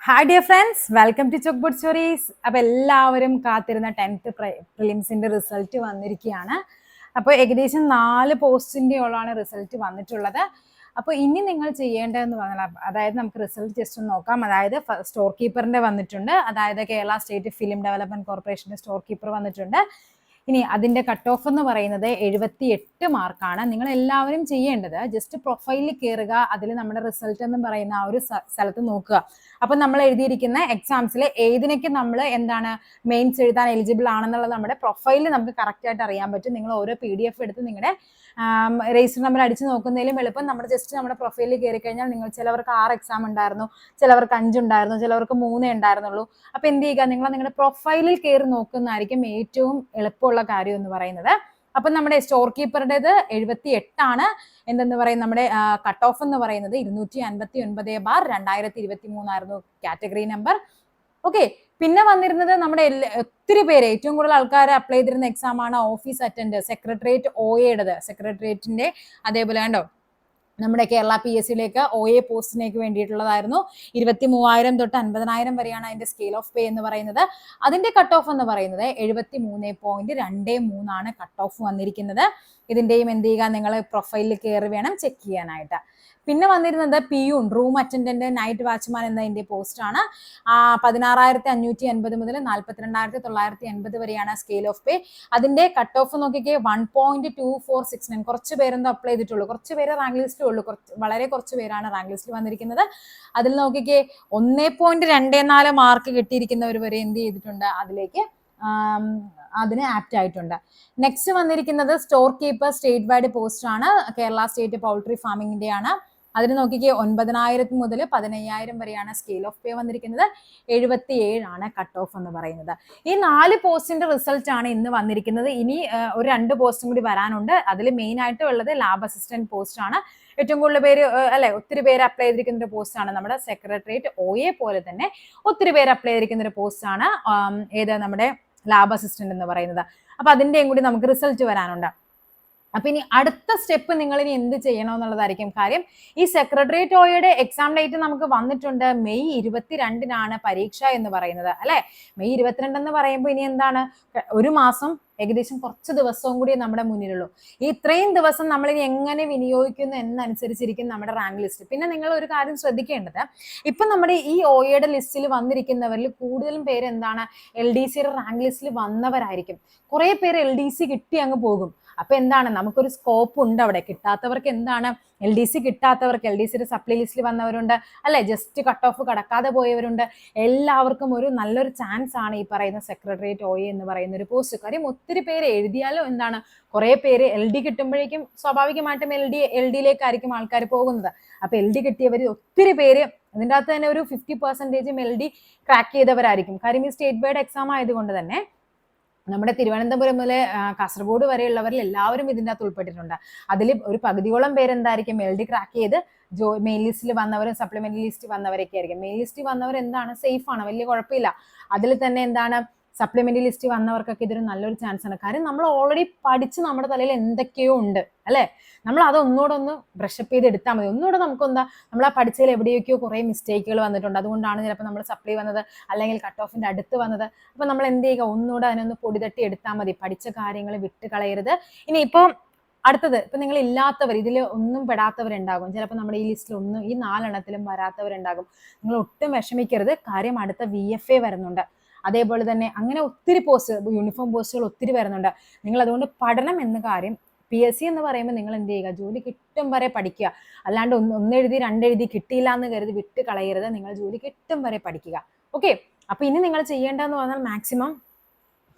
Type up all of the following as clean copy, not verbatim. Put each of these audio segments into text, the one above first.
Hi dear friends, welcome to chalk board stories. അപ്പോൾ എല്ലാവരും കാത്തിരുന്ന 10th പ്രിലിംസിൻ്റെ റിസൾട്ട് വന്നിരിക്കുകയാണ്. അപ്പോൾ ഏകദേശം 4 പോസ്റ്റിൻ്റെയോളാണ് റിസൾട്ട് വന്നിട്ടുള്ളത്. അപ്പോൾ ഇനി നിങ്ങൾ ചെയ്യേണ്ടതെന്ന് പറഞ്ഞാൽ, അതായത് നമുക്ക് റിസൾട്ട് ജസ്റ്റ് ഒന്ന് നോക്കാം. അതായത് സ്റ്റോർ കീപ്പറിൻ്റെ വന്നിട്ടുണ്ട്, അതായത് കേരള സ്റ്റേറ്റ് ഫിലിം ഡെവലപ്മെൻറ്റ് കോർപ്പറേഷൻ്റെ സ്റ്റോർ കീപ്പർ വന്നിട്ടുണ്ട്. ഇനി അതിൻ്റെ കട്ട് ഓഫ് എന്ന് പറയുന്നത് 78 മാർക്കാണ്. നിങ്ങൾ എല്ലാവരും ചെയ്യേണ്ടത് ജസ്റ്റ് പ്രൊഫൈലിൽ കയറുക, അതിൽ നമ്മുടെ റിസൾട്ട് എന്ന് പറയുന്ന ആ ഒരു സ്ഥലത്ത് നോക്കുക. അപ്പം നമ്മൾ എഴുതിയിരിക്കുന്ന എക്സാംസിൽ ഏതിനൊക്കെ നമ്മൾ മെയിൻസ് എഴുതാൻ എലിജിബിൾ ആണെന്നുള്ളത് നമ്മുടെ പ്രൊഫൈലിൽ നമുക്ക് കറക്റ്റായിട്ട് അറിയാൻ പറ്റും. നിങ്ങൾ ഓരോ PDF എടുത്ത് നിങ്ങളുടെ രജിസ്റ്റർ നമ്പർ അടിച്ച് നോക്കുന്നതിലും എളുപ്പം നമ്മുടെ പ്രൊഫൈലിൽ കയറി കഴിഞ്ഞാൽ ചിലവർക്ക് 6 എക്സാം ഉണ്ടായിരുന്നു, ചിലവർക്ക് 5 ഉണ്ടായിരുന്നു, ചിലവർക്ക് 3 ഉണ്ടായിരുന്നുള്ളൂ. അപ്പോൾ എന്ത് ചെയ്യുക, നിങ്ങളുടെ പ്രൊഫൈലിൽ കയറി നോക്കുന്നതായിരിക്കും ഏറ്റവും എളുപ്പമുള്ള കാര്യം എന്ന് പറയുന്നത്. അപ്പം നമ്മുടെ സ്റ്റോർ കീപ്പറുടേത് 78 ആണ്. എന്തെന്ന് പറയും, നമ്മുടെ കട്ട് ഓഫ് എന്ന് പറയുന്നത് 259/2023 ആയിരുന്നു കാറ്റഗറി നമ്പർ. ഓക്കെ, പിന്നെ വന്നിരുന്നത് നമ്മുടെ ഒത്തിരി പേര്, ഏറ്റവും കൂടുതൽ ആൾക്കാർ അപ്ലൈ ചെയ്തിരുന്ന എക്സാം ആണ് ഓഫീസ് അറ്റൻഡ്, സെക്രട്ടേറിയറ്റ് OAയുടേത്. സെക്രട്ടേറിയറ്റിന്റെ അതേപോലെ കണ്ടോ, നമ്മുടെ കേരള PSCയിലേക്ക് OA പോസ്റ്റിനേക്ക് വേണ്ടിയിട്ടുള്ളതായിരുന്നു. 23,000 തൊട്ട് 50,000 വരെയാണ് അതിന്റെ സ്കെയിൽ ഓഫ് പേ എന്ന് പറയുന്നത്. അതിന്റെ കട്ട് ഓഫ് എന്ന് പറയുന്നത് 73.23 ആണ് കട്ട് ഓഫ് വന്നിരിക്കുന്നത്. ഇതിന്റെയും എന്ത് ചെയ്യുക, നിങ്ങൾ പ്രൊഫൈലിൽ കയറി വേണം ചെക്ക് ചെയ്യാനായിട്ട്. പിന്നെ വന്നിരുന്നത് peon, room attendant, night watchman എന്നതിന്റെ പോസ്റ്റാണ്. 16,580 മുതൽ 42,980 വരെയാണ് സ്കെയിൽ ഓഫ് പേ. അതിന്റെ കട്ട് ഓഫ് നോക്കിക്കേ 1.2469. കുറച്ച് പേരെന്തോ അപ്ലൈ ചെയ്തിട്ടുള്ളൂ, കുറച്ച് പേര് റാങ്ക് ലിസ്റ്റിൽ ഉള്ളൂ, വളരെ കുറച്ച് പേരാണ് റാങ്ക് ലിസ്റ്റിൽ വന്നിരിക്കുന്നത്. അതിൽ നോക്കിക്കേ 1.24 മാർക്ക് കിട്ടിയിരിക്കുന്നവർ വരെ എന്ത് ചെയ്തിട്ടുണ്ട്, അതിന് ആപ്റ്റ് ആയിട്ടുണ്ട്. നെക്സ്റ്റ് വന്നിരിക്കുന്നത് store keeper state wide post ആണ്. കേരള സ്റ്റേറ്റ് പൗൾട്രി ഫാമിങ്ങിന്റെ ആണ്. അതിന് നോക്കിക്കേ 9,000 മുതൽ 15,000 വരെയാണ് സ്കെയിൽ ഓഫ് പേ വന്നിരിക്കുന്നത്. 77 ആണ് കട്ട് ഓഫ് എന്ന് പറയുന്നത്. ഈ 4 പോസ്റ്റിന്റെ റിസൾട്ട് ആണ് ഇന്ന് വന്നിരിക്കുന്നത്. ഇനി ഒരു 2 പോസ്റ്റും കൂടി വരാനുണ്ട്. അതിൽ മെയിൻ ആയിട്ട് ഉള്ളത് ലാബ് അസിസ്റ്റന്റ് പോസ്റ്റ് ആണ്. ഏറ്റവും കൂടുതൽ പേര് ഒത്തിരി പേര് അപ്ലൈ ചെയ്തിരിക്കുന്ന ഒരു പോസ്റ്റ് ആണ്. നമ്മുടെ സെക്രട്ടേറിയറ്റ് OA പോലെ തന്നെ ഒത്തിരി പേര് അപ്ലൈ ചെയ്തിരിക്കുന്ന ഒരു പോസ്റ്റ് ആണ് നമ്മുടെ ലാബ് അസിസ്റ്റന്റ് എന്ന് പറയുന്നത്. അപ്പൊ അതിന്റെയും കൂടി നമുക്ക് റിസൾട്ട് വരാനുണ്ട്. അപ്പൊ ഇനി അടുത്ത സ്റ്റെപ്പ് നിങ്ങൾ ഇനി എന്ത് ചെയ്യണമെന്നുള്ളതായിരിക്കും കാര്യം. ഈ സെക്രട്ടേറിയറ്റ് OAയുടെ എക്സാം ഡേറ്റ് നമുക്ക് വന്നിട്ടുണ്ട്. മെയ് 22-നാണ് പരീക്ഷ എന്ന് പറയുന്നത്, അല്ലെ? മെയ് 22 എന്ന് പറയുമ്പോൾ ഇനി എന്താണ്, ഒരു മാസം ഏകദേശം കുറച്ച് ദിവസവും കൂടി നമ്മുടെ മുന്നിലുള്ളൂ. ഈ ഇത്രയും ദിവസം നമ്മൾ ഇനി എങ്ങനെ വിനിയോഗിക്കുന്നു എന്നനുസരിച്ചിരിക്കും നമ്മുടെ റാങ്ക് ലിസ്റ്റ്. പിന്നെ നിങ്ങൾ ഒരു കാര്യം ശ്രദ്ധിക്കേണ്ടത്, ഇപ്പൊ നമ്മുടെ ഈ OAയുടെ ലിസ്റ്റിൽ വന്നിരിക്കുന്നവരിൽ കൂടുതലും പേര് LDCയുടെ റാങ്ക് ലിസ്റ്റിൽ വന്നവരായിരിക്കും. കുറെ പേര് LDC കിട്ടി അങ്ങ് പോകും. അപ്പൊ നമുക്കൊരു സ്കോപ്പ് ഉണ്ട് അവിടെ. കിട്ടാത്തവർക്ക് LDC കിട്ടാത്തവർക്ക്, LDCയുടെ സപ്ലൈ ലിസ്റ്റിൽ വന്നവരുണ്ട്, അല്ലെ? ജസ്റ്റ് കട്ട് ഓഫ് കടക്കാതെ പോയവരുണ്ട്. എല്ലാവർക്കും ഒരു നല്ലൊരു ചാൻസ് ആണ് ഈ പറയുന്ന സെക്രട്ടേറിയറ്റ് OA എന്ന് പറയുന്ന ഒരു പോസ്റ്റ്. കാര്യം ഒത്തിരി പേര് എഴുതിയാലും കുറെ പേര് LD കിട്ടുമ്പോഴേക്കും സ്വാഭാവികമായിട്ടും LDയിലേക്കായിരിക്കും ആൾക്കാർ പോകുന്നത്. അപ്പൊ LD കിട്ടിയവർ ഒത്തിരി പേര്, ഇതിൻ്റെ അകത്ത് തന്നെ ഒരു 50% LD ക്രാക്ക് ചെയ്തവരായിരിക്കും. കാര്യം ഈ സ്റ്റേറ്റ് വൈഡ് എക്സാം ആയതുകൊണ്ട് തന്നെ നമ്മുടെ തിരുവനന്തപുരം മുതൽ കാസർഗോഡ് വരെയുള്ളവരിൽ എല്ലാവരും ഇതിൻ്റെ അകത്ത് ഉൾപ്പെട്ടിട്ടുണ്ട്. അതിൽ ഒരു പകുതിയോളം പേരെന്തായിരിക്കും LD ക്രാക്ക് ചെയ്ത് മെയിൻ ലിസ്റ്റിൽ വന്നവരും സപ്ലിമെന്ററി ലിസ്റ്റ് വന്നവരൊക്കെ ആയിരിക്കും. മെയിൻ ലിസ്റ്റിൽ വന്നവർ സേഫ് ആണ്, വലിയ കുഴപ്പമില്ല. അതിൽ തന്നെ സപ്ലിമെന്ററി ലിസ്റ്റ് വന്നവർക്കൊക്കെ ഇതൊരു നല്ലൊരു ചാൻസ് ആണ്. കാര്യം നമ്മൾ ഓൾറെഡി പഠിച്ച് നമ്മുടെ തലയിൽ എന്തൊക്കെയോ ഉണ്ട്, അല്ലെ? നമ്മൾ അത് ഒന്നുകൂടെ ഒന്ന് ബ്രഷപ്പ് ചെയ്ത് എടുത്താൽ മതി. ഒന്നുകൂടെ നമ്മൾ ആ പഠിച്ചതിൽ എവിടെയൊക്കെയോ കുറെ മിസ്റ്റേക്കുകൾ വന്നിട്ടുണ്ട്. അതുകൊണ്ടാണ് ചിലപ്പോൾ നമ്മൾ സപ്ലൈ വന്നത്, അല്ലെങ്കിൽ കട്ട് ഓഫിന്റെ അടുത്ത് വന്നത്. അപ്പൊ നമ്മൾ എന്ത് ചെയ്യുക, ഒന്നുകൂടെ അതിനൊന്ന് പൊടി തട്ടി എടുത്താൽ മതി. പഠിച്ച കാര്യങ്ങൾ വിട്ട് കളയരുത്. ഇനി ഇപ്പം അടുത്തത്, ഇപ്പൊ നിങ്ങൾ ഇല്ലാത്തവർ, ഇതിൽ ഒന്നും പെടാത്തവരുണ്ടാകും. ചിലപ്പോൾ നമ്മുടെ ഈ ലിസ്റ്റിൽ ഈ 4 എണ്ണത്തിലും വരാത്തവരുണ്ടാകും. നിങ്ങൾ ഒട്ടും വിഷമിക്കരുത്. കാര്യം അടുത്ത VFA വരുന്നുണ്ട്. അതേപോലെ തന്നെ അങ്ങനെ ഒത്തിരി പോസ്റ്റ്, യൂണിഫോം പോസ്റ്റുകൾ ഒത്തിരി വരുന്നുണ്ട്. നിങ്ങൾ അതുകൊണ്ട് പഠനം എന്ന കാര്യം, PSC എന്ന് പറയുമ്പോൾ നിങ്ങൾ എന്ത് ചെയ്യുക, ജോലി കിട്ടും വരെ പഠിക്കുക. അല്ലാണ്ട് ഒന്നെഴുതി 2 എഴുതി കിട്ടിയില്ല എന്ന് കരുതി വിട്ട് കളയരുത്. നിങ്ങൾ ജോലി കിട്ടും വരെ പഠിക്കുക. ഓക്കെ, അപ്പൊ ഇനി നിങ്ങൾ ചെയ്യേണ്ടതെന്ന് പറഞ്ഞാൽ മാക്സിമം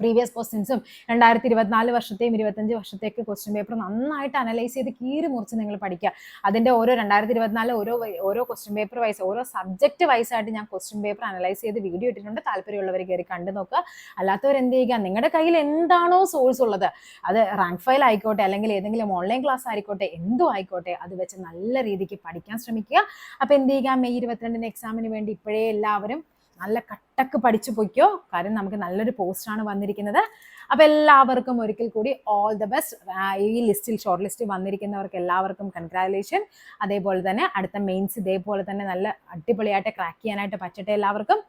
പ്രീവിയസ് ക്വസ്റ്റ്യൻസും 2024 വർഷത്തെയും 25 വർഷത്തേക്ക് ക്വസ്റ്റ്യൻ പേപ്പർ നന്നായിട്ട് അനലൈസ് ചെയ്ത് കീറി മുറിച്ച് നിങ്ങൾ പഠിക്കുക. അതിന്റെ 2024 ഓരോ ക്വസ്റ്റ്യൻ പേപ്പർ വൈസ്, ഓരോ സബ്ജക്ട് വൈസ് ആയിട്ട് ഞാൻ ക്വസ്റ്റ്യൻ പേപ്പർ അനലൈസ് ചെയ്ത് വീഡിയോ ഇട്ടിട്ടുണ്ട്. താല്പര്യമുള്ളവർ കയറി കണ്ടു നോക്കുക. അല്ലാത്തവർ എന്ത് ചെയ്യുക, നിങ്ങളുടെ കയ്യിൽ എന്താണോ സോഴ്സ് ഉള്ളത്, അത് റാങ്ക് ഫയൽ ആയിക്കോട്ടെ, അല്ലെങ്കിൽ ഏതെങ്കിലും ഓൺലൈൻ ക്ലാസ് ആയിക്കോട്ടെ, എന്തോ ആയിക്കോട്ടെ, അത് വെച്ച് നല്ല രീതിക്ക് പഠിക്കാൻ ശ്രമിക്കുക. അപ്പൊ എന്ത് ചെയ്യുക, മെയ് 22 എക്സാമിന് വേണ്ടി ഇപ്പോഴേ എല്ലാവരും നല്ല കട്ടക്ക് പഠിച്ചു പോയിക്കോ. കാര്യം നമുക്ക് നല്ലൊരു പോസ്റ്റാണ് വന്നിരിക്കുന്നത്. അപ്പോൾ എല്ലാവർക്കും ഒരിക്കൽ കൂടി ഓൾ ദ ബെസ്റ്റ്. ഈ ലിസ്റ്റിൽ ഷോർട്ട് ലിസ്റ്റിൽ വന്നിരിക്കുന്നവർക്ക് എല്ലാവർക്കും കൺഗ്രാജുലേഷൻ. അതേപോലെ തന്നെ അടുത്ത മെയിൻസ് ഇതേപോലെ തന്നെ നല്ല അടിപൊളിയായിട്ട് ക്രാക്ക് ചെയ്യാനായിട്ട് പറ്റട്ടെ എല്ലാവർക്കും.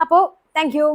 അപ്പോൾ താങ്ക് യു.